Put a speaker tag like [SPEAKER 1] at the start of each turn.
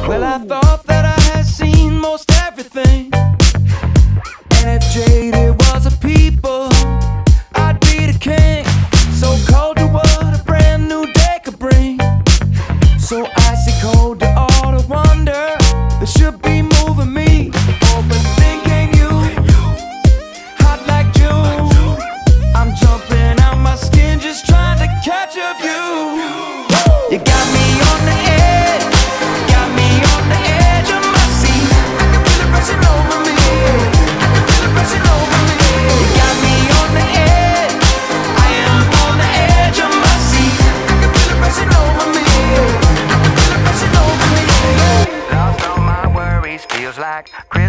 [SPEAKER 1] Well, I thought that I had seen most everything, and if jaded was a people, I'd be the king. So cold to what a brand new day could bring, so icy cold to all the wonder that should be moving me. Oh, but thinking you, hot like June, I'm jumping out my skin just trying to catch a view. You got me on the edge, got me on the edge of my seat. I can feel it rushing over me, I can feel it rushing over me. You got me on the edge, I am on the edge of my seat. I can feel it rushing over me, I can feel it rushing over me. Lost all my worries, feels like Christmas